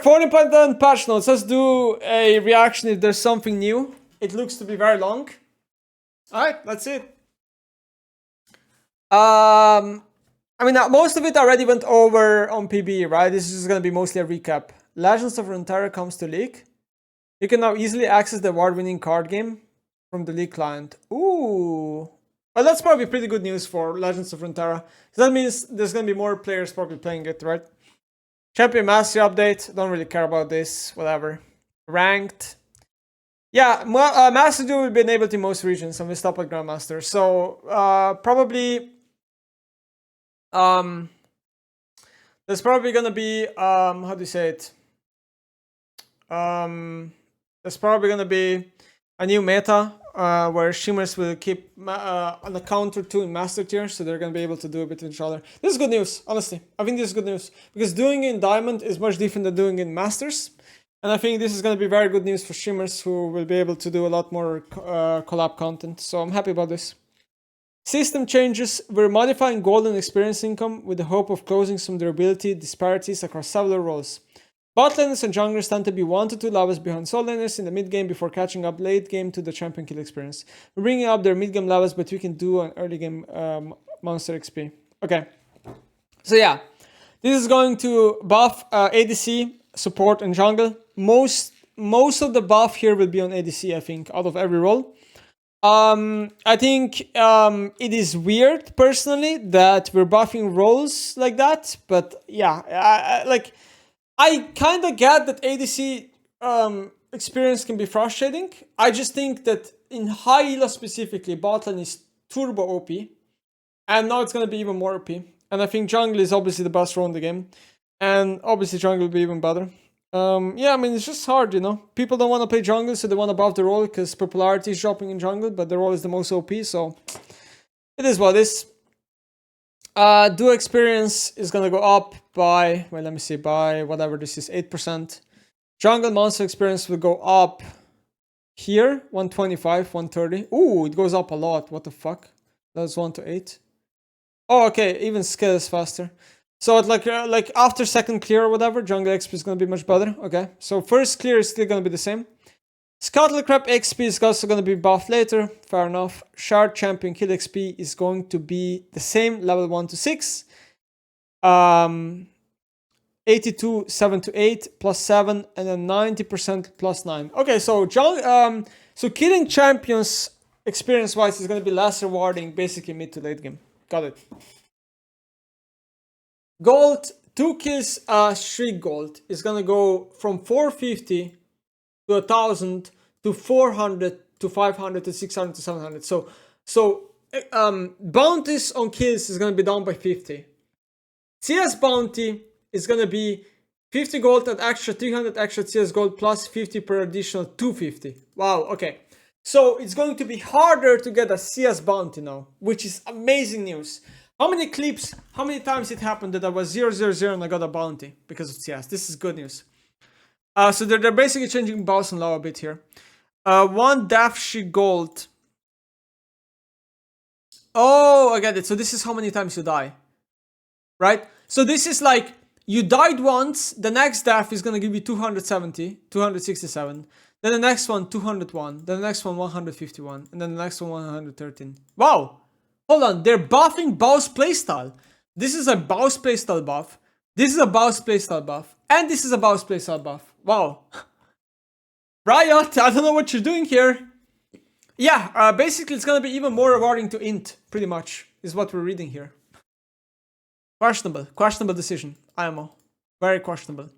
14.1 patch notes. Let's do a reaction if there's something new. It looks to be very long. Alright, that's it. I mean, most of it already went over on PB, right? This is going to be mostly a recap. Legends of Runeterra comes to League. You can now easily access the award-winning card game from the League client. Ooh. Well, that's probably pretty good news for Legends of Runeterra. So that means there's going to be more players probably playing it, right? Champion Mastery update. Don't really care about this. Whatever. Ranked. Yeah, Master Duel will be enabled in most regions and we stop at Grandmaster. So, probably... there's probably gonna be how do you say it? There's probably gonna be a new meta where Shimmers will keep on a counter 2 in Master Tier, so they're gonna be able to do it with each other. This is good news, honestly. I think this is good news because doing it in Diamond is much different than doing it in Masters, and I think this is gonna be very good news for Shimmers who will be able to do a lot more collab content. So I'm happy about this. System changes. We're modifying gold and experience income with the hope of closing some durability disparities across several roles. Bot laners and junglers tend to be 1 to 2 levels behind solo laners in the mid game before catching up late game to the champion kill experience. We're bringing up their mid game levels, but we can do an early game monster XP. Okay. So yeah, this is going to buff ADC, support, and jungle. Most of the buff here will be on ADC, I think, out of every role. I think it is weird personally that we're buffing roles like that, but yeah, I kind of get that ADC experience can be frustrating. I just think that in high elo specifically, bot lane is turbo OP, and now it's gonna be even more OP. And I think jungle is obviously the best role in the game, and obviously jungle will be even better. Yeah, I mean, it's just hard, you know. People don't want to play jungle, so they want to buff the role because popularity is dropping in jungle, but the role is the most OP, so it is what it is. Duo experience is going to go up by, well, let me see, by whatever this is, 8%. Jungle monster experience will go up here, 125, 130. Ooh, it goes up a lot. What the fuck? That's 1 to 8. Oh, okay, even scale is faster. So it's like after second clear or whatever, jungle XP is going to be much better. Okay, so first clear is still going to be the same. Scuttlecrab XP is also going to be buffed later. Fair enough. Shard champion kill XP is going to be the same, level 1 to 6. 82, 7 to 8, plus 7, and then 90% plus 9. Okay, so so killing champions experience-wise is going to be less rewarding, basically mid to late game. Got it. Gold, 2 kills, streak gold is gonna go from 450 to 1000 to 400 to 500 to 600 to 700. So bounties on kills is gonna be down by 50. CS bounty is gonna be 50 gold at extra 300 extra CS gold plus 50 per additional 250. Wow, okay. So it's going to be harder to get a CS bounty now, which is amazing news. How many clips, how many times it happened that I was 0-0-0 and I got a bounty because of CS? This is good news. So they're basically changing bows and law a bit here. 1 Dafshi gold. Oh, I get it. So this is how many times you die. Right? So this is like, you died once, the next Daf is going to give you 270, 267. Then the next one, 201. Then the next one, 151. And then the next one, 113. Wow! Hold on, they're buffing Bow's playstyle. This is a Bow's playstyle buff. This is a Bow's playstyle buff. And this is a Bow's playstyle buff. Wow. Riot, I don't know what you're doing here. Yeah, basically it's gonna be even more rewarding to int, pretty much, is what we're reading here. Questionable decision, IMO. Very questionable.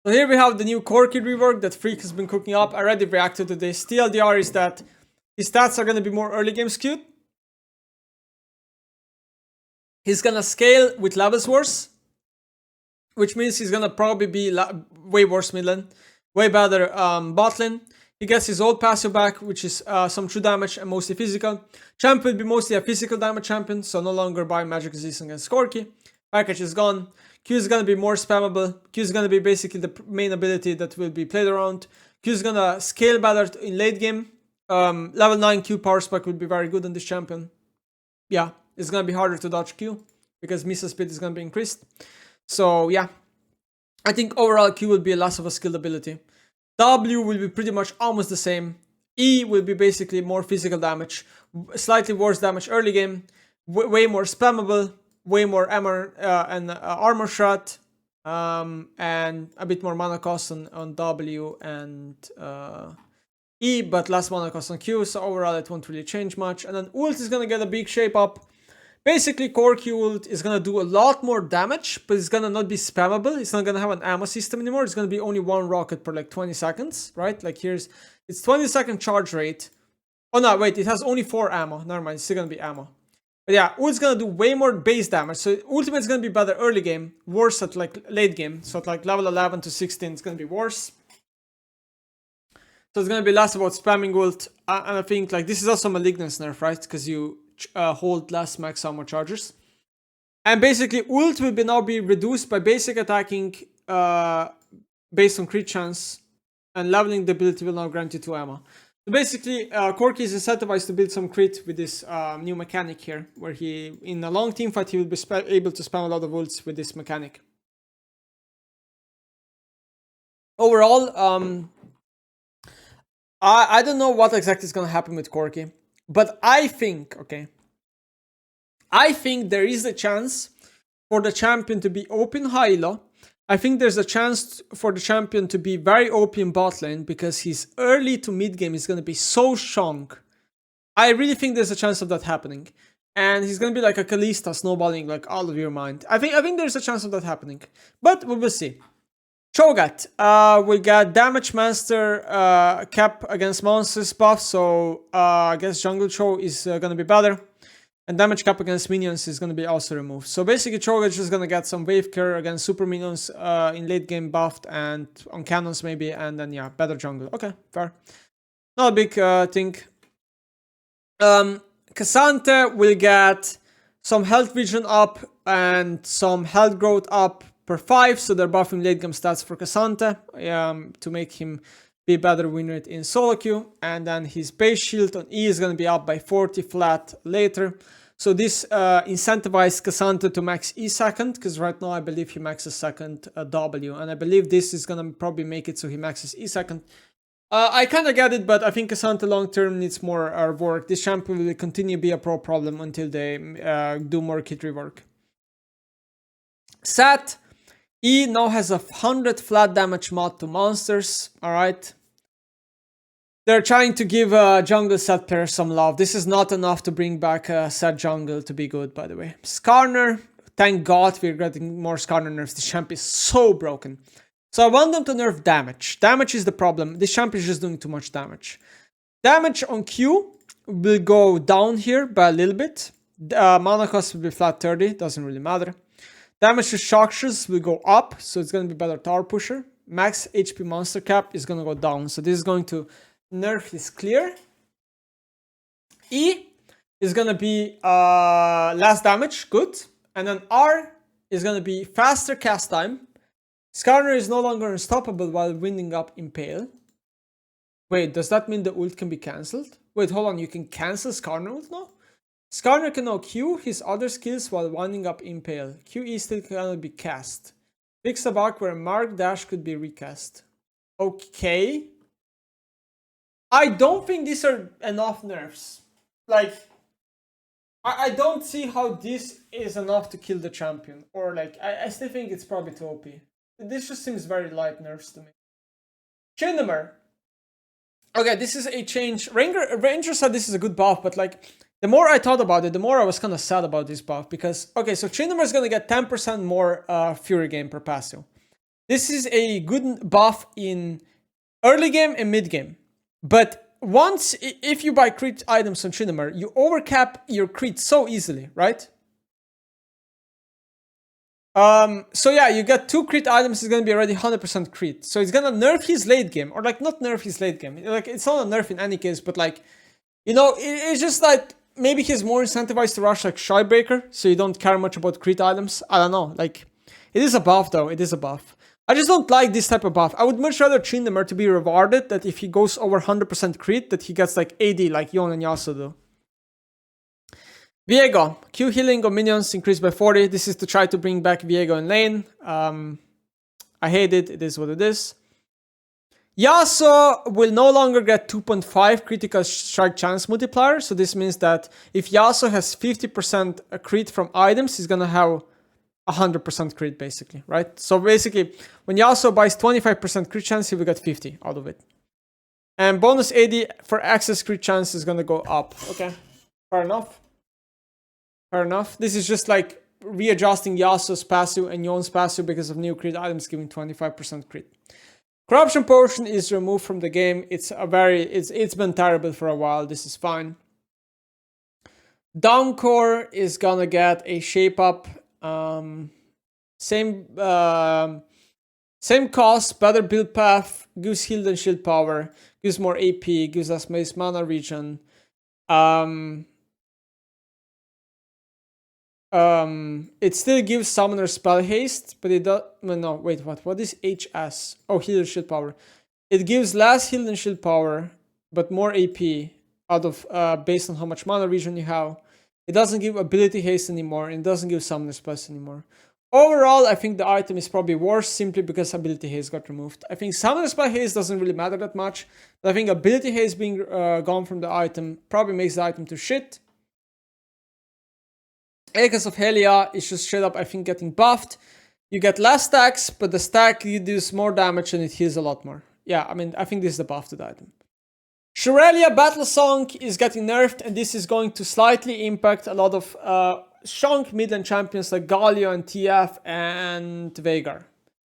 So here we have the new Corki rework that Freak has been cooking up. I already reacted to this. TLDR is that his stats are going to be more early game skewed. He's going to scale with levels worse, which means he's going to probably be way worse mid lane, way better bot lane. He gets his old passive back, which is some true damage and mostly physical. Champion will be mostly a physical damage champion, so no longer buy magic resistance against Corki. Package is gone. Q is going to be more spammable. Q is going to be basically the main ability that will be played around. Q is going to scale better in late game. Level 9 Q power spike would be very good on this champion. Yeah, it's gonna be harder to dodge Q because missile speed is gonna be increased. So yeah, I think overall Q will be less of a skilled ability. W will be pretty much almost the same. E will be basically more physical damage, slightly worse damage early game, way more spammable, way more armor shot, and a bit more mana cost on W and E, but less mana cost on Q, so overall it won't really change much. And then ult is gonna get a big shape up. Basically, core Q ult is gonna do a lot more damage, but it's gonna not be spammable. It's not gonna have an ammo system anymore. It's gonna be only one rocket per like 20 seconds, right? Like it's 20-second charge rate. Oh no, wait, it has only 4 ammo. Never mind, it's still gonna be ammo. But yeah, ult's gonna do way more base damage. So ultimate's gonna be better early game, worse at like late game. So at like level 11 to 16, it's gonna be worse. So it's gonna be less about spamming ult, and I think like this is also Malignance nerf, right? Because you hold less max armor charges. And basically ult will now be reduced by basic attacking based on crit chance, and leveling the ability will now grant you 2 ammo. So basically Corki is incentivized to build some crit with this new mechanic here, where he, in a long team fight, he will be able to spam a lot of ults with this mechanic. Overall, I don't know what exactly is going to happen with Corki, but I think there is a chance for the champion to be OP in high elo. I think there's a chance for the champion to be very OP in bot lane, because his early to mid game is going to be so strong. I really think there's a chance of that happening. And he's going to be like a Kalista snowballing like all of your mind. I think there's a chance of that happening. But we will see. Cho'Gath, we got Damage Master cap against monsters buff, so I guess Jungle Cho is going to be better. And damage cap against minions is going to be also removed. So basically Cho'Gath is just going to get some wave cure against super minions in late game buffed, and on cannons maybe, and then yeah, better jungle. Okay, fair. Not a big thing. Cassante will get some health vision up and some health growth up per 5, so they're buffing late game stats for Cassante to make him be better win rate in solo queue. And then his base shield on E is going to be up by 40 flat later. So this incentivizes Cassante to max E second, because right now I believe he maxes second W, and I believe this is going to probably make it so he maxes E second. I kind of get it, but I think Cassante long term needs more work. This champion will continue to be a pro problem until they do more kit rework. Sat, E now has a 100 flat damage mod to monsters, alright? They're trying to give jungle Sat player some love. This is not enough to bring back Sat jungle to be good, by the way. Skarner, thank God we're getting more Skarner nerfs. This champ is so broken. So I want them to nerf damage. Damage is the problem. This champ is just doing too much damage. Damage on Q will go down here by a little bit. Mana cost will be flat 30, doesn't really matter. Damage to structures will go up, so it's going to be better tower pusher. Max HP monster cap is going to go down, so this is going to nerf his clear. E is going to be less damage, good. And then R is going to be faster cast time. Skarner is no longer unstoppable while winding up Impale. Wait, does that mean the ult can be cancelled? Wait, hold on, you can cancel Skarner ult now? Skarner can now Q his other skills while winding up Impale. QE still cannot be cast. Fix a bug where Mark Dash could be recast. Okay. I don't think these are enough nerfs. Like, I don't see how this is enough to kill the champion. Or like, I still think it's probably too OP. This just seems very light nerfs to me. Chindamer. Okay, this is a change. Ranger said this is a good buff, but like, the more I thought about it, the more I was kind of sad about this buff. Because, okay, so Chindamer is going to get 10% more Fury game per passive. This is a good buff in early game and mid game. But once, if you buy crit items on Chindamer, you overcap your crit so easily, right? So yeah, you get 2 crit items, it's gonna be already 100% crit. So it's gonna nerf his late game, or like not nerf his late game. Like it's not a nerf in any case, but like, you know, it's just like maybe he's more incentivized to rush like Shybreaker, so you don't care much about crit items. I don't know. Like, it is a buff though. It is a buff. I just don't like this type of buff. I would much rather Chindamer to be rewarded that if he goes over 100% crit, that he gets like AD like Yon and Yasuo do. Viego, Q healing of minions increased by 40. This is to try to bring back Viego in lane. I I hate it. It is what it is. Yasuo will no longer get 2.5 critical strike chance multiplier. So this means that if Yasuo has 50% crit from items, he's gonna have 100% crit basically, right? So basically, when Yasuo buys 25% crit chance, he will get 50 out of it. And bonus AD for access crit chance is gonna go up. Okay, fair enough. Fair enough. This is just like readjusting Yasuo's passive and Yon's passive because of new crit items giving 25% crit. Corruption Potion is removed from the game. It's been terrible for a while. This is fine. Downcore is gonna get a shape up. Same cost, better build path, gives heal and shield power, gives more AP, gives us mace mana regen. It still gives summoner spell haste, but it does. No, wait, what? What is HS? Oh, heal and shield power. It gives less heal and shield power, but more AP out of based on how much mana regen you have. It doesn't give ability haste anymore, and it doesn't give summoner spells anymore. Overall, I think the item is probably worse simply because ability haste got removed. I think summoner spell haste doesn't really matter that much, but I think ability haste being gone from the item probably makes the item to shit. Echoes of Helia is just straight up, I think, getting buffed. You get less stacks, but the stack you do more damage and it heals a lot more. Yeah, I mean, I think this is the buff to the item. Shurelia Battle Song is getting nerfed, and this is going to slightly impact a lot of strong mid-lane champions like Galio and TF and Veigar.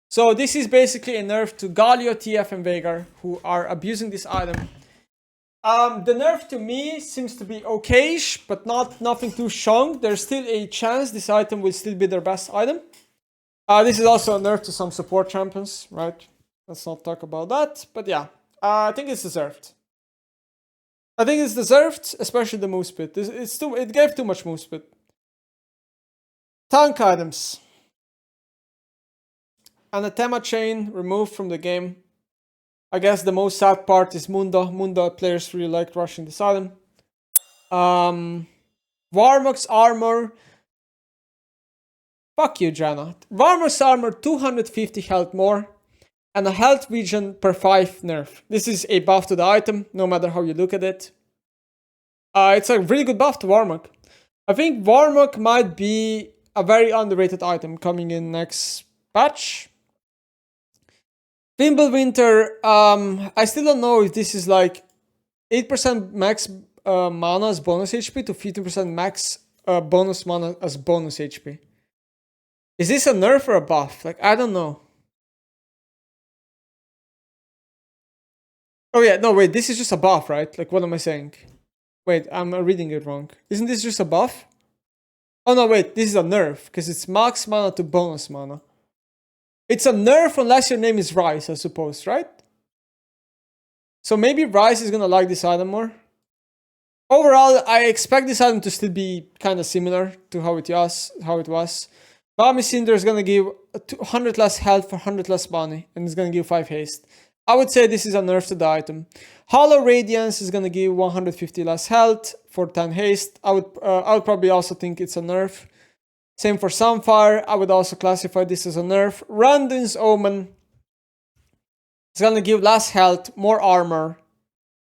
So this is basically a nerf to Galio, TF, and Veigar, who are abusing this item. The nerf to me seems to be okayish, but nothing too strong. There's still a chance this item will still be their best item. This is also a nerf to some support champions, right? Let's not talk about that. But yeah, I think it's deserved. I think it's deserved, especially the move speed. It gave too much move speed. Tank items. Anathema Chain removed from the game. I guess the most sad part is Mundo. Mundo players really liked rushing this item. Warmock's armor. Fuck you, Jana. Warmock's armor, 250 health more. And a health regen per 5 nerf. This is a buff to the item, no matter how you look at it. It's a really good buff to Warmock. I think Warmock might be a very underrated item coming in next patch. Fimbulwinter, I still don't know if this is like 8% max mana as bonus HP to 15% max bonus mana as bonus HP. Is this a nerf or a buff? Like, I don't know. Oh yeah, no, wait, this is just a buff, right? Like, what am I saying? Wait, I'm reading it wrong. Isn't this just a buff? Oh no, wait, this is a nerf, because it's max mana to bonus mana. It's a nerf unless your name is Rice, I suppose, right? So maybe Rice is gonna like this item more. Overall, I expect this item to still be kind of similar to how it was. Bami Cinder is gonna give 100 less health for 100 less money, and it's gonna give 5 haste. I would say this is a nerf to the item. Hollow Radiance is gonna give 150 less health for 10 haste. I would probably also think it's a nerf. Same for Sunfire. I would also classify this as a nerf. Randon's Omen is gonna give less health, more armor,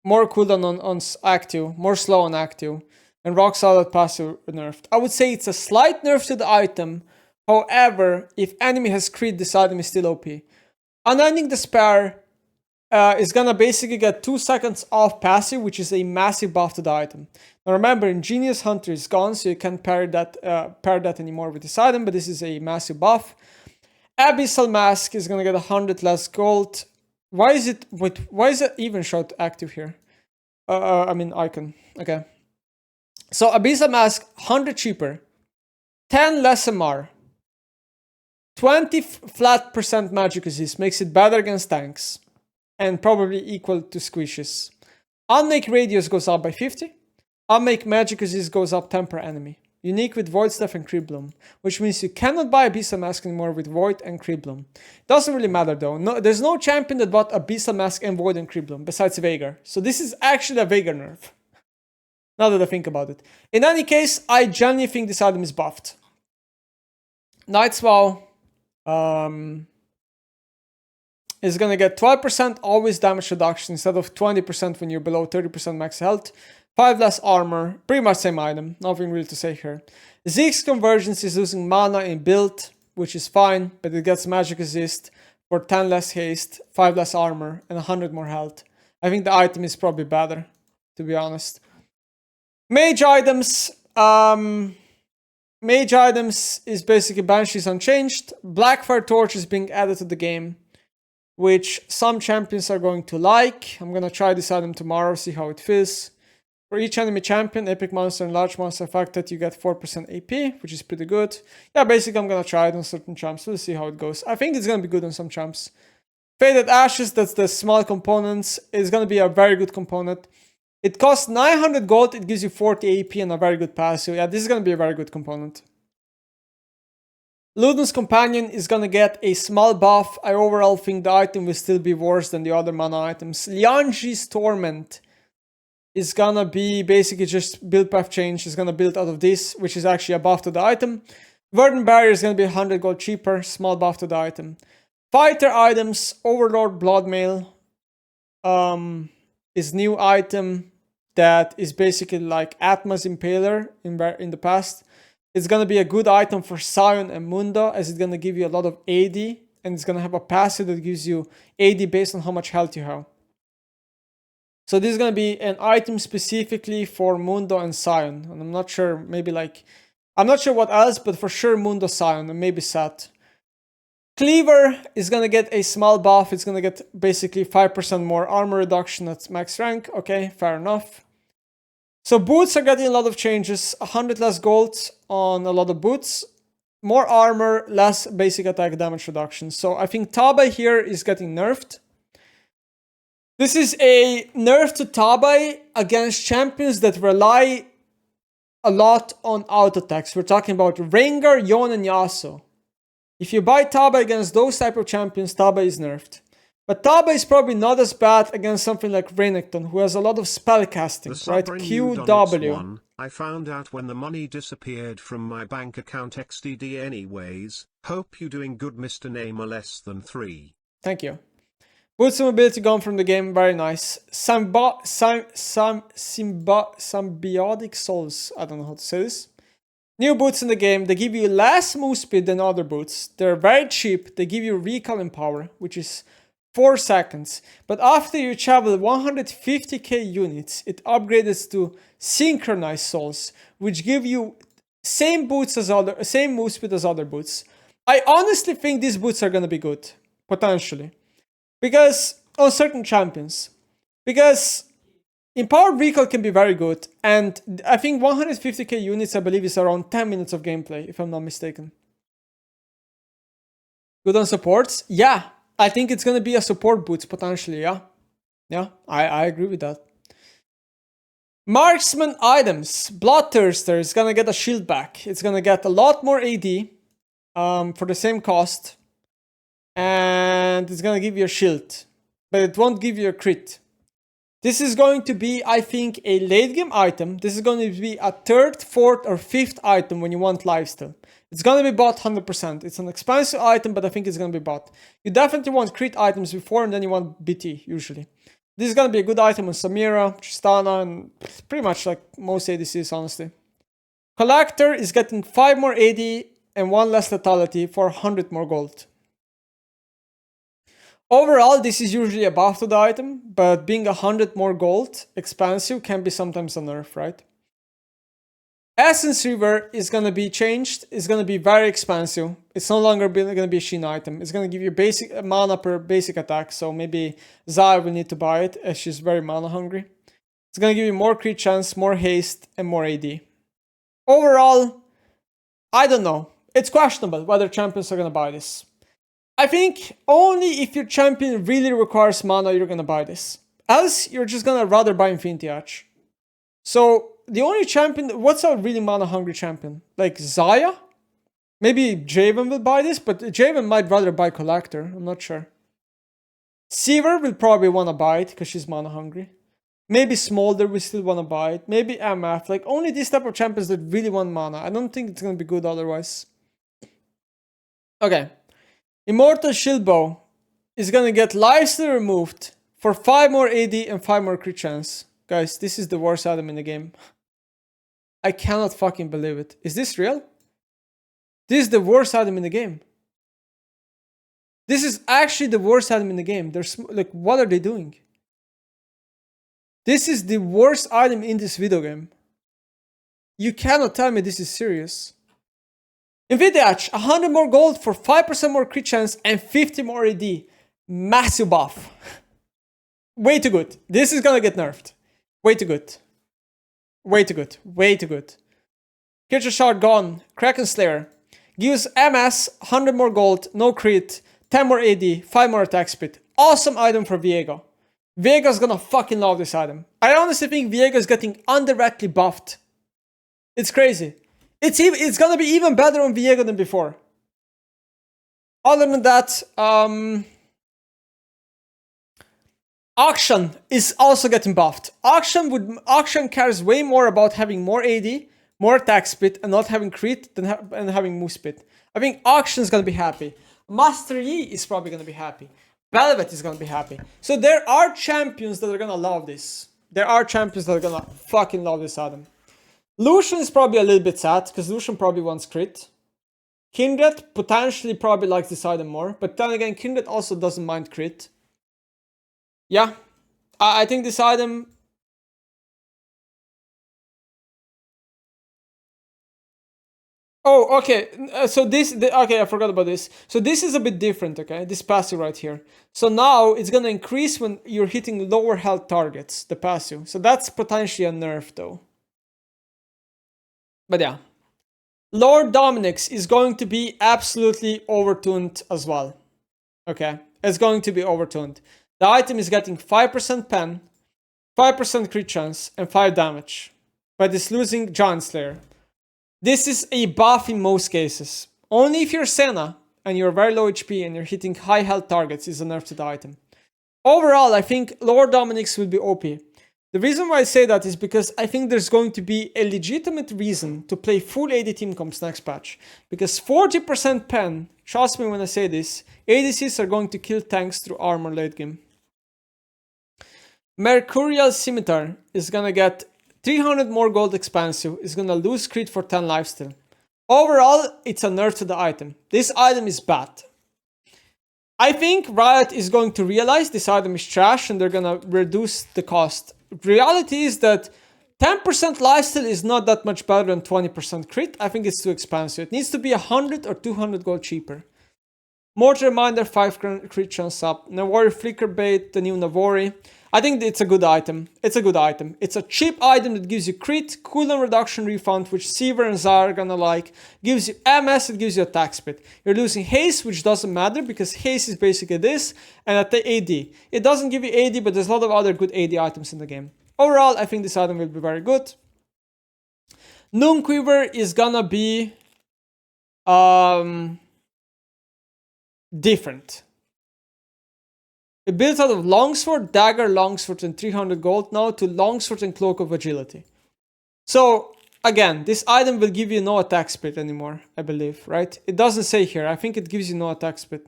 more cooldown on active, more slow on active, and Rock Solid passive nerfed. I would say it's a slight nerf to the item. However, if enemy has crit, this item is still OP. Unending Despair is gonna basically get 2 seconds off passive, which is a massive buff to the item. Now remember, Ingenious Hunter is gone, so you can't pair that anymore with this item, but this is a massive buff. Abyssal Mask is gonna get 100 less gold. Why is it even shot active here? I mean icon. Okay. So Abyssal Mask, 100 cheaper, 10 less MR, 20 flat % magic resist, makes it better against tanks, and probably equal to squishes. Unmake Radius goes up by 50. Unmake Magic Resist goes up 10 per enemy. Unique with Void Staff and Creep Bloom, which means you cannot buy Abyssal Mask anymore with Void and Creep Bloom. Doesn't really matter though. No, there's no champion that bought Abyssal Mask and Void and Creep Bloom besides Veigar. So this is actually a Veigar nerf. Now that I think about it. In any case, I genuinely think this item is buffed. Night's Vow. is going to get 12% always damage reduction instead of 20% when you're below 30% max health. 5 less armor, pretty much same item, nothing really to say here. Zeke's Convergence is losing mana in build, which is fine, but it gets magic resist for 10 less haste, 5 less armor, and 100 more health. I think the item is probably better, to be honest. Mage items, is basically Banshees unchanged. Blackfire Torch is being added to the game, which some champions are going to like. I'm gonna try this item tomorrow, see how it feels. For each enemy champion, epic monster and large monster affected, you get 4% AP, which is pretty good. Yeah, basically I'm gonna try it on certain champs. We'll see how it goes. I think it's gonna be good on some champs. Faded Ashes, that's the small components, is gonna be a very good component. It costs 900 gold, it gives you 40 AP and a very good passive. Yeah, this is gonna be a very good component. Luden's Companion is gonna get a small buff. I overall think the item will still be worse than the other mana items. Lianji's Torment is gonna be basically just build path change. It's gonna build out of this, which is actually a buff to the item. Verdant Barrier is gonna be 100 gold cheaper, small buff to the item. Fighter items, Overlord Bloodmail is new item that is basically like Atma's Impaler in the past. It's gonna be a good item for Sion and Mundo, as it's gonna give you a lot of AD, and it's gonna have a passive that gives you AD based on how much health you have. So this is gonna be an item specifically for Mundo and Sion, and I'm not sure, maybe like, I'm not sure what else, but for sure Mundo, Sion, and maybe Sat. Cleaver is gonna get a small buff. It's gonna get basically 5% more armor reduction at max rank. Okay, fair enough. So boots are getting a lot of changes. 100 less gold on a lot of boots. More armor, less basic attack damage reduction. So I think Tabai here is getting nerfed. This is a nerf to Tabai against champions that rely a lot on auto attacks. We're talking about Rengar, Yon, and Yasuo. If you buy Tabai against those type of champions, Tabai is nerfed. But Tabai is probably not as bad against something like Renekton, who has a lot of spell casting, right? QW. I found out when the money disappeared from my bank account XDD anyways. Hope you doing good, Mr. Name less than 3. Thank you. Boots and mobility gone from the game, very nice. Symbiotic Souls, I don't know how to say this. New boots in the game, they give you less move speed than other boots. They're very cheap, they give you recall and power, which is 4 seconds. But after you travel 150k units, it upgrades to Synchronized Souls, which give you same move speed as other boots. I honestly think these boots are gonna be good, potentially. Because, on certain champions. Because Empowered Recall can be very good, and I think 150k units, I believe, is around 10 minutes of gameplay, if I'm not mistaken. Good on supports? Yeah, I think it's gonna be a support boots, potentially, yeah. Yeah, I agree with that. Marksman items. Bloodthirster is gonna get a shield back. It's gonna get a lot more AD for the same cost. And it's gonna give you a shield, but it won't give you a crit. This is going to be, I think, a late game item. This is going to be a 3rd, 4th, or 5th item when you want lifesteal. It's gonna be bought 100%. It's an expensive item, but I think it's gonna be bought. You definitely want crit items before, and then you want BT, usually. This is gonna be a good item on Samira, Tristana, and pretty much like most ADCs, honestly. Collector is getting 5 more AD and 1 less lethality for 100 more gold. Overall, this is usually a buff to the item, but being 100 more gold expensive can be sometimes a nerf, right? Essence River is going to be changed. It's going to be very expensive. It's no longer going to be a Shin item. It's going to give you basic mana per basic attack, so maybe Zaya will need to buy it as she's very mana hungry. It's going to give you more crit chance, more haste, and more AD. Overall, I don't know. It's questionable whether champions are going to buy this. I think only if your champion really requires mana, you're gonna buy this. Else, you're just gonna rather buy Infinity Arch. So, the only champion, what's a really mana hungry champion? Like Zaya? Maybe Javen will buy this, but Javen might rather buy Collector, I'm not sure. Seaver will probably wanna buy it, because she's mana hungry. Maybe Smolder will still wanna buy it. Maybe MF, like only these type of champions that really want mana. I don't think it's gonna be good otherwise. Okay. Immortal Shieldbow is gonna get lifesteal removed for 5 more AD and 5 more crit chance. Guys, this is the worst item in the game. I cannot fucking believe it. Is this real? This is the worst item in the game. This is actually the worst item in the game. There's like, what are they doing? This is the worst item in this video game. You cannot tell me this is serious. Nvidia, 100 more gold for 5% more crit chance and 50 more AD. Massive buff. Way too good. This is gonna get nerfed. Way too good. Way too good. Way too good. Creature Shard gone. Kraken Slayer. Gives MS 100 more gold, no crit, 10 more AD, 5 more attack speed. Awesome item for Viego. Viego's gonna fucking love this item. I honestly think Viego is getting indirectly buffed. It's crazy. It's gonna be even better on Viego than before. Other than that, Auction is also getting buffed. Auction cares way more about having more AD, more attack speed, and not having crit than having move speed. I think Auction is gonna be happy. Master Yi is probably gonna be happy. Velvet is gonna be happy. So there are champions that are gonna love this. There are champions that are gonna fucking love this item. Lucian is probably a little bit sad, because Lucian probably wants crit. Kindred potentially probably likes this item more, but then again, Kindred also doesn't mind crit. Yeah, I think this item... Oh, okay, okay, I forgot about this. So this is a bit different, okay, this passive right here. So now it's gonna increase when you're hitting lower health targets, the passive. So that's potentially a nerf though. But yeah. Lord Dominic's is going to be absolutely overtuned as well. Okay, it's going to be overtuned. The item is getting 5% pen, 5% crit chance, and 5 damage. But it's losing Giant Slayer. This is a buff in most cases. Only if you're Senna and you're very low HP and you're hitting high health targets is a nerf to the item. Overall, I think Lord Dominic's will be OP. The reason why I say that is because I think there's going to be a legitimate reason to play full AD team comps next patch. Because 40% pen, trust me when I say this, ADCs are going to kill tanks through armor late game. Mercurial Scimitar is gonna get 300 more gold expansive, is gonna lose crit for 10 lifesteal. Overall, it's a nerf to the item. This item is bad. I think Riot is going to realize this item is trash and they're gonna reduce the cost. Reality is that 10% lifesteal is not that much better than 20% crit. I think it's too expensive. It needs to be 100 or 200 gold cheaper. Mortar Reminder, 5 crit chance up. Navori Flicker Bait, the new Navori. I think it's a good item. It's a good item. It's a cheap item that gives you crit, cooldown reduction refund, which Seaver and Zara are gonna like. Gives you MS, it gives you attack speed. You're losing haste, which doesn't matter because haste is basically this, and at the AD. It doesn't give you AD, but there's a lot of other good AD items in the game. Overall, I think this item will be very good. Noonquiver is gonna be different. It builds out of Longsword, Dagger, Longsword, and 300 gold now to Longsword and Cloak of Agility. So, again, this item will give you no attack speed anymore, I believe, right? It doesn't say here. I think it gives you no attack speed.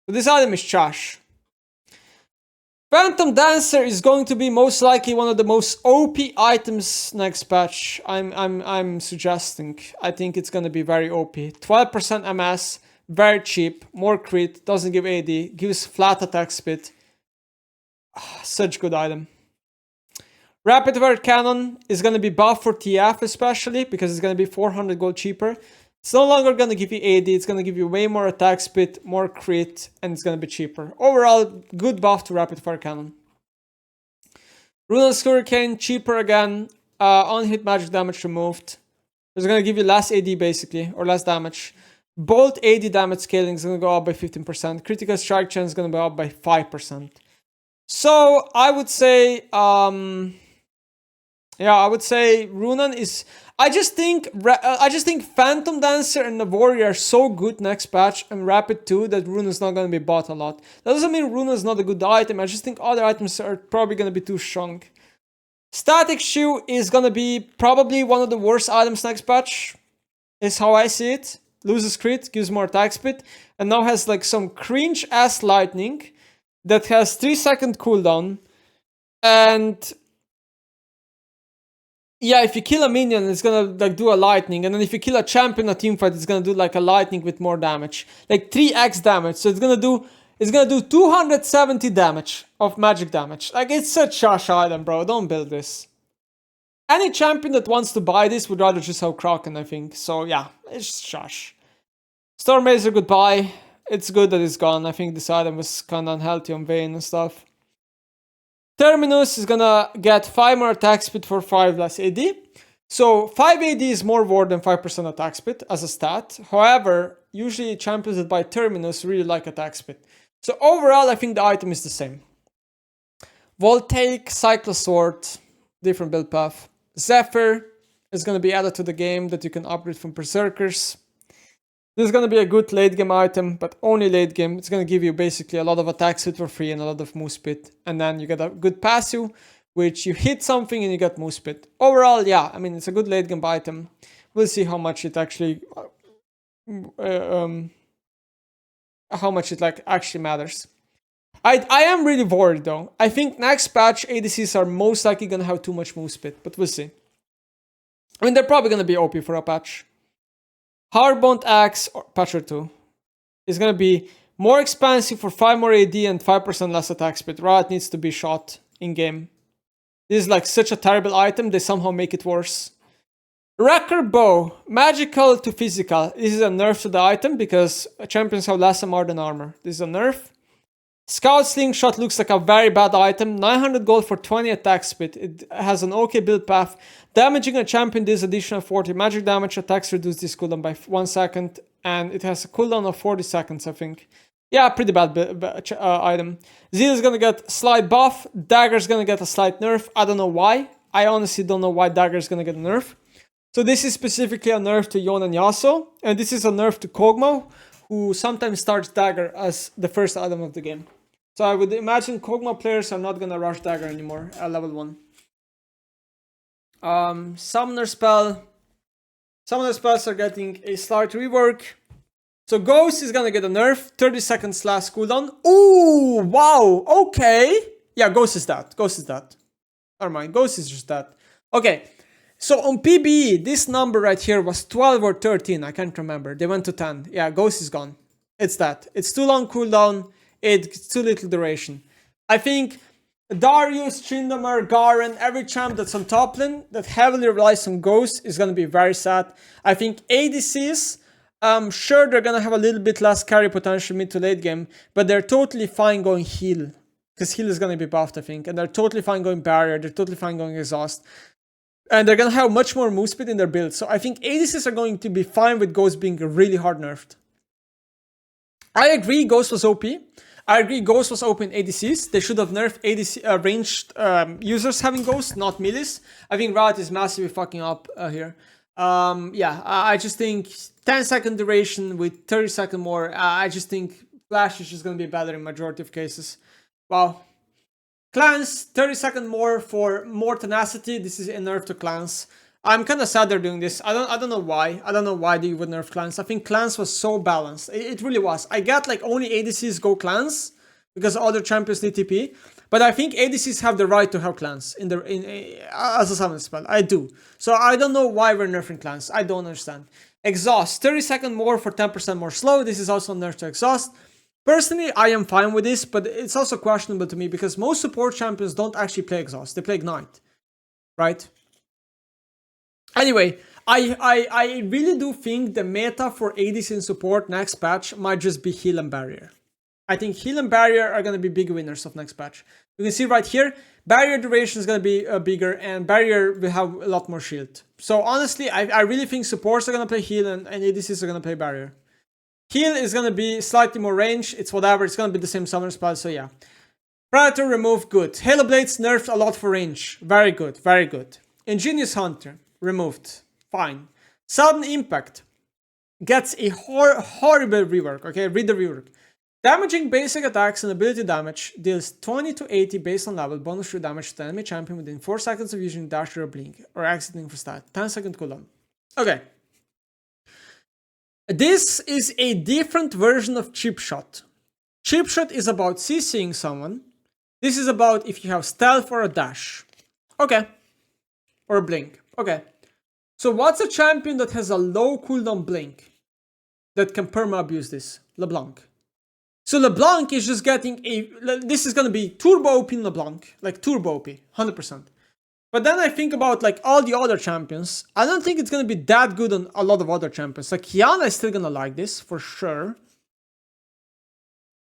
So this item is trash. Phantom Dancer is going to be most likely one of the most OP items next patch. I'm suggesting. I think it's going to be very OP. 12% MS, very cheap, more crit, doesn't give AD, gives flat attack speed. Such good item. Rapid Fire Cannon is going to be buffed for TF especially because it's going to be 400 gold cheaper. It's no longer going to give you AD, it's going to give you way more attack speed, more crit, and it's going to be cheaper. Overall, good buff to Rapid Fire Cannon. Runa's Hurricane, cheaper again. On-hit magic damage removed. It's going to give you less AD basically, or less damage. Bolt AD damage scaling is going to go up by 15%. Critical Strike Chance is going to go up by 5%. So I would say, I would say Runan is. I just think Phantom Dancer and Navori are so good next patch and Rapid 2 that Runan's not going to be bought a lot. That doesn't mean Runan's not a good item. I just think other items are probably going to be too strong. Static Shoe is going to be probably one of the worst items next patch. Is how I see it. Loses crit, gives more attack speed, and now has like some cringe ass lightning. that has 3-second cooldown, and yeah, if you kill a minion, it's gonna like do a lightning, and then if you kill a champion in a team fight, it's gonna do like a lightning with more damage, like 3x damage. So it's gonna do 270 damage of magic damage. Like, it's such a trash item, bro. Don't build this. Any champion that wants to buy this would rather just have Kraken, I think. So yeah, it's just trash. Stormrazer, goodbye. It's good that it's gone. I think this item was kind of unhealthy on Vayne and stuff. Terminus is gonna get 5 more attack speed for 5 less AD. So 5 AD is more worth than 5% attack speed as a stat. However, usually champions that buy Terminus really like attack speed. So overall, I think the item is the same. Voltaic, Cyclosword, different build path. Zephyr is going to be added to the game that you can upgrade from Berserkers. This is going to be a good late game item, but only late game. It's going to give you basically a lot of attack speed for free and a lot of move speed. And then you get a good passive, which you hit something and you get move speed. Overall, yeah, I mean, it's a good late game item. We'll see how much it actually... how much it like actually matters. I am really worried though. I think next patch ADCs are most likely gonna have too much move speed, but we'll see. I mean, they're probably gonna be OP for a patch. Hardbound Axe, or patch or 2, is gonna be more expensive for 5 more AD and 5% less attack speed. Riot needs to be shot in game. This is like such a terrible item, they somehow make it worse. Wrecker Bow, magical to physical. This is a nerf to the item because champions have less MR than armor. This is a nerf. Scout Slingshot looks like a very bad item. 900 gold for 20 attack speed. It has an okay build path. Damaging a champion deals additional 40 magic damage. Attacks reduce this cooldown by 1 second. And it has a cooldown of 40 seconds, I think. Yeah, pretty bad item. Zeal is gonna get slight buff. Dagger is gonna get a slight nerf. I don't know why. I honestly don't know why Dagger is gonna get a nerf. So this is specifically a nerf to Yon and Yasuo. And this is a nerf to Kog'Maw, who sometimes starts Dagger as the first item of the game. So I would imagine Kog'Maw players are not gonna rush Dagger anymore at level 1. Summoner spell. Summoner spells are getting a slight rework. So Ghost is gonna get a nerf, 30 seconds last cooldown. Ooh, wow, okay. Yeah, Ghost is that. Ghost is that. Never mind, Ghost is just that. Okay, so on PBE, this number right here was 12 or 13, I can't remember. They went to 10. Yeah, Ghost is gone. It's that. It's too long cooldown. It's too little duration. I think Darius, Tryndamere, Garen, every champ that's on top lane that heavily relies on Ghost is going to be very sad. I think ADCs, sure they're going to have a little bit less carry potential mid to late game, but they're totally fine going heal. Because heal is going to be buffed, I think. And they're totally fine going barrier, they're totally fine going exhaust. And they're going to have much more move speed in their build. So I think ADCs are going to be fine with Ghost being really hard nerfed. I agree Ghost was OP. I agree Ghost was OP in ADCs. They should have nerfed ADC ranged users having Ghost, not melees. I think Riot is massively fucking up here. Yeah, I just think 10-second duration with 30-second more. I just think Flash is just going to be better in majority of cases. Wow. Clans, 30-second more for more tenacity. This is a nerf to clans. I'm kind of sad they're doing this. I don't know why. I don't know why they would nerf clans. I think clans was so balanced. It really was. I get like only ADCs go clans because other champions need TP. But I think ADCs have the right to have clans as a summon spell. I do. So I don't know why we're nerfing clans. I don't understand. Exhaust, 30-second more for 10% more slow. This is also nerf to exhaust. Personally, I am fine with this, but it's also questionable to me because most support champions don't actually play exhaust. They play ignite, right? Anyway, I really do think the meta for ADC in support next patch might just be heal and barrier. I think heal and barrier are going to be big winners of next patch. You can see right here, barrier duration is going to be bigger and barrier will have a lot more shield. So honestly, I really think supports are going to play heal and ADCs are going to play barrier. Heal is going to be slightly more range. It's whatever. It's going to be the same summoner spell. So yeah. Predator removed. Good. Halo Blades nerfed a lot for range. Very good. Very good. Ingenious Hunter removed. Fine. Sudden Impact gets a horrible rework. Okay, read the rework. Damaging basic attacks and ability damage deals 20 to 80 based on level bonus true damage to the enemy champion within 4 seconds of using dash or blink or exiting for stat. 10-second cooldown. Okay. This is a different version of Chip Shot. Cheap shot is about CCing someone. This is about if you have stealth or a dash. Okay. Or a blink. Okay. So what's a champion that has a low cooldown blink that can perma abuse this? LeBlanc. So LeBlanc is just getting a... This is gonna be turbo OP in LeBlanc. Like turbo OP. 100%. But then I think about like all the other champions. I don't think it's gonna be that good on a lot of other champions. Like Kiana is still gonna like this for sure.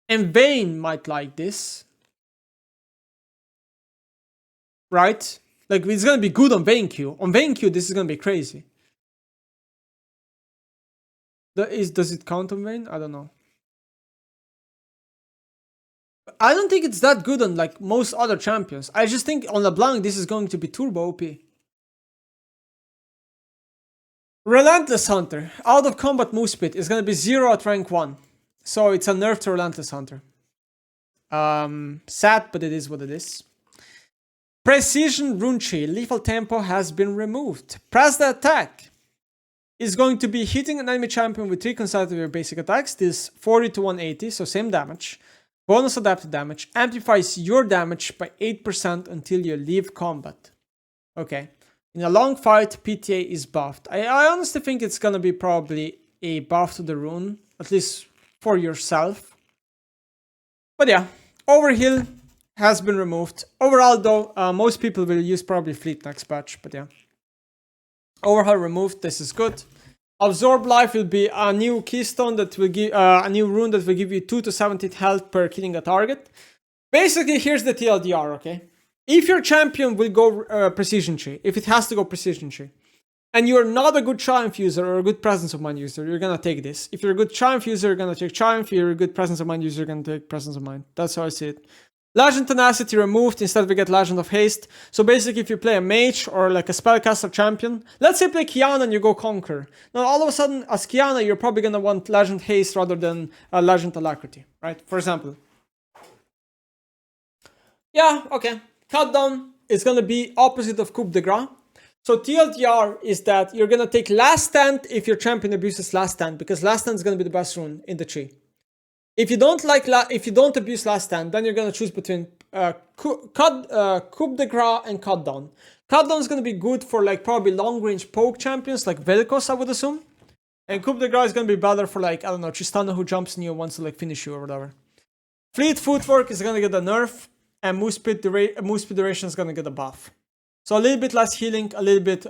And Vayne might like this. Right? Like it's gonna be good on Vayne Q. On Vayne Q, this is gonna be crazy. Does it count on Vayne? I don't know. I don't think it's that good on like most other champions. I just think on LeBlanc this is going to be turbo OP. Relentless Hunter. Out of combat move speed is going to be 0 at rank 1. So it's a nerf to Relentless Hunter. Sad, but it is what it is. Precision Runchi. Lethal tempo has been removed. Press the attack. Is going to be hitting an enemy champion with 3 consecutive basic attacks. This 40 to 180, so same damage. Bonus adapted damage. Amplifies your damage by 8% until you leave combat. Okay. In a long fight, PTA is buffed. I honestly think it's gonna be probably a buff to the rune. At least for yourself. But yeah. Overheal has been removed. Overall though, most people will use probably Fleet next patch. But yeah. Overhaul removed. This is good. Absorb Life will be a new keystone that will give a new rune that will give you 2 to 17 health per killing a target. Basically, here's the TLDR, okay? If your champion will go Precision Tree, if it has to go Precision Tree, and you're not a good Triumph user or a good Presence of Mind user, you're gonna take this. If you're a good Triumph user, you're gonna take Triumph. If you're a good Presence of Mind user, you're gonna take Presence of Mind. That's how I see it. Legend Tenacity removed, instead we get Legend of Haste. So basically if you play a Mage or like a Spellcaster champion, let's say play Kiana and you go Conquer. Now all of a sudden as Kiana you're probably going to want Legend Haste rather than Legend Alacrity, right? For example. Yeah, okay. Cutdown is going to be opposite of Coup de Grace. So TLDR is that you're going to take Last Stand if your champion abuses Last Stand, because Last Stand is going to be the best rune in the tree. If you don't abuse Last Stand, then you're gonna choose between Coup de Grace and Cutdown. Cutdown is gonna be good for like probably long range poke champions like Vel'Koz, I would assume. And Coup de Grace is gonna be better for like, I don't know, Tristana who jumps in you and wants to like finish you or whatever. Fleet Footwork is gonna get a nerf, and move speed duration is gonna get a buff. So a little bit less healing, a little bit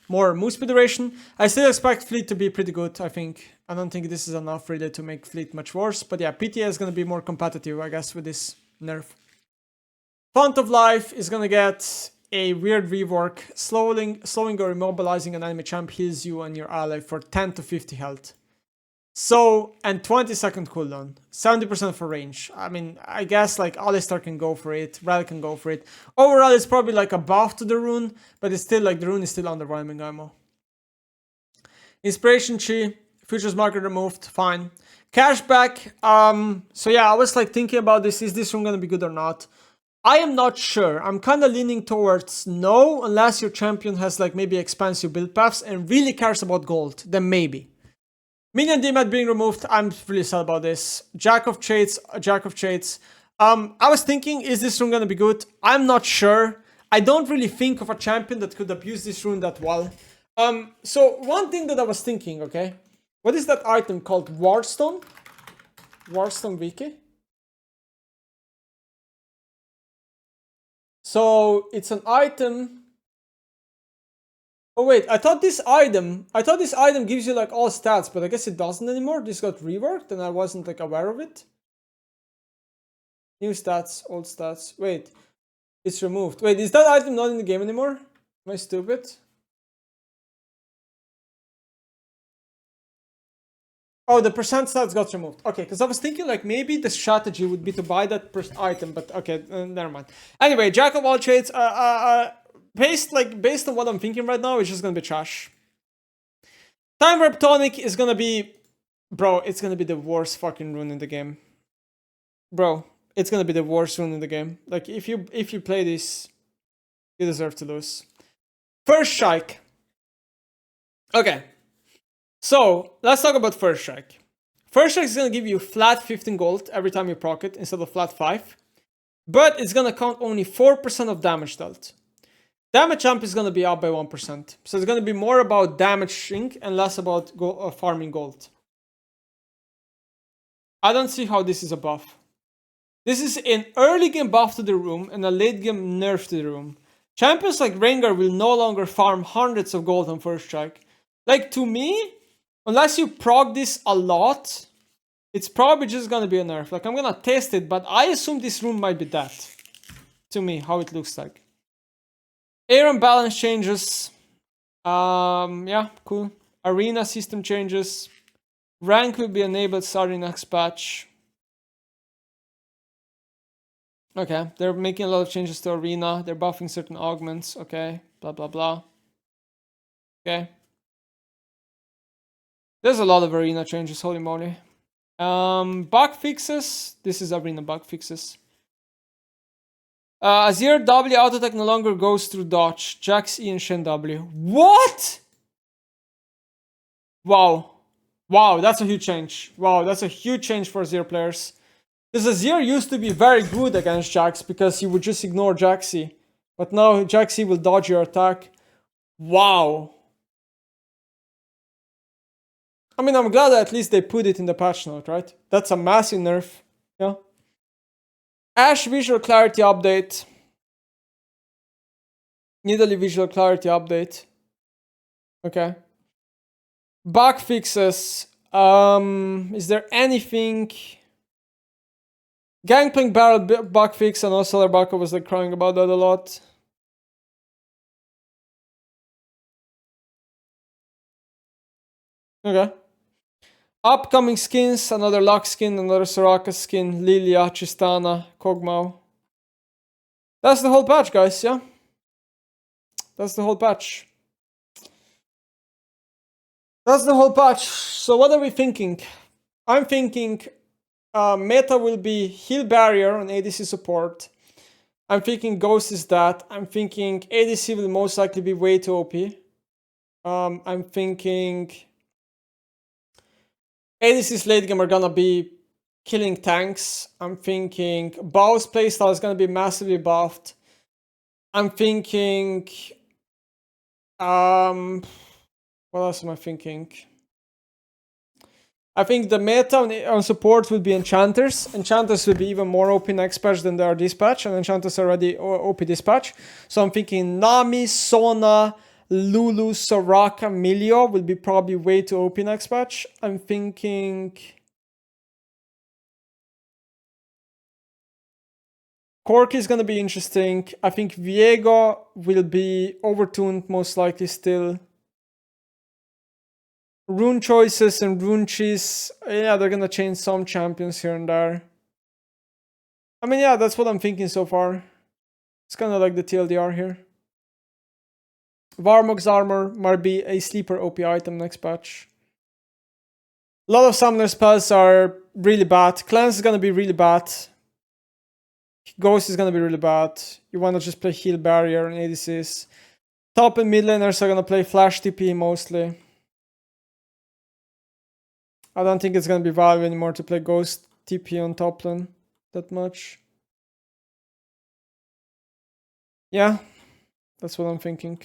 more move speed duration. I still expect Fleet to be pretty good, I think. I don't think this is enough really to make Fleet much worse. But yeah, PTA is going to be more competitive, I guess, with this nerf. Font of Life is going to get a weird rework. Slowing or immobilizing an enemy champ heals you and your ally for 10 to 50 health. So, and 20-second cooldown. 70% for range. I mean, I guess like Alistar can go for it. Rel can go for it. Overall, it's probably like a buff to the rune. But it's still like the rune is still underwhelming ammo. Inspiration Tree. Futures market removed, fine. Cashback, so yeah, I was like thinking about this, is this rune gonna be good or not? I am not sure. I'm kind of leaning towards no, unless your champion has like maybe expansive build paths and really cares about gold, then maybe. Minion DMAT being removed, I'm really sad about this. Jack of Trades. I was thinking, is this rune gonna be good? I'm not sure. I don't really think of a champion that could abuse this rune that well. So one thing that I was thinking, okay? What is that item called? Warstone? Warstone Wiki? So it's an item. Oh wait, I thought this item gives you like all stats, but I guess it doesn't anymore. This got reworked and I wasn't like aware of it. New stats, old stats. Wait, it's removed. Wait, is that item not in the game anymore? Am I stupid? Oh, the percent stats got removed. Okay, because I was thinking like maybe the strategy would be to buy that item, but okay, never mind. Anyway, Jack of all trades. Based on what I'm thinking right now, it's just gonna be trash. Time Warp Tonic is gonna be, bro. It's gonna be the worst fucking rune in the game, bro. It's gonna be the worst rune in the game. Like if you play this, you deserve to lose. First Strike. Okay. So, let's talk about First Strike. First strike is gonna give you flat 15 gold every time you proc it instead of flat 5. But it's gonna count only 4% of damage dealt. Damage jump is gonna be up by 1%. So it's gonna be more about damaging and less about farming gold. I don't see how this is a buff. This is an early game buff to the room and a late game nerf to the room. Champions like Rengar will no longer farm hundreds of gold on first strike. Like, to me, unless you prog this a lot, it's probably just gonna be a nerf. Like, I'm gonna test it, but I assume this room might be dead. To me, how it looks like. Aaron balance changes. Yeah, cool. Arena system changes. Rank will be enabled starting next patch. Okay, they're making a lot of changes to Arena. They're buffing certain augments. Okay, blah, blah, blah. Okay. There's a lot of Arena changes, holy moly. Bug fixes. This is Arena bug fixes. Azir W auto attack no longer goes through dodge. Jax E and Shen W. What? Wow. Wow, that's a huge change. Wow, that's a huge change for Azir players. Because Azir used to be very good against Jax because he would just ignore Jaxi. But now Jaxi will dodge your attack. Wow. I mean, I'm glad that at least they put it in the patch note, right? That's a massive nerf. Yeah. Ashe visual clarity update. Nidalee visual clarity update. Okay. Bug fixes. Is there anything? Gangplank barrel bug fix. I know Solar Baka was like crying about that a lot. Okay. Upcoming skins, another Lux skin, another Soraka skin, Lilia, Tristana, Kog'Maw. That's the whole patch, guys, yeah? That's the whole patch. That's the whole patch. So what are we thinking? I'm thinking meta will be heal barrier on ADC support. I'm thinking Ghost is that. I'm thinking ADC will most likely be way too OP. I'm thinking ADC's late game are gonna be killing tanks. I'm thinking Bao's playstyle is gonna be massively buffed. I'm thinking what else am I thinking? I think the meta on support will be Enchanters. Enchanters will be even more OP next patch than they are this patch, and Enchanters are already OP this patch. So I'm thinking Nami, Sona, Lulu, Soraka, Milio will be probably way too OP next patch. I'm thinking Corki is gonna be interesting. I think Viego will be overtuned most likely still. Rune choices and rune cheese, yeah, they're gonna change some champions here and there. I mean, yeah, that's what I'm thinking so far. It's kind of like the TLDR here. Varmog's armor might be a sleeper OP item next patch. A lot of summoner spells are really bad. Cleanse is gonna be really bad. Ghost is gonna be really bad. You wanna just play heal barrier and ADCs. Top and mid laners are gonna play flash TP mostly. I don't think it's gonna be value anymore to play Ghost TP on top lane that much. Yeah, that's what I'm thinking.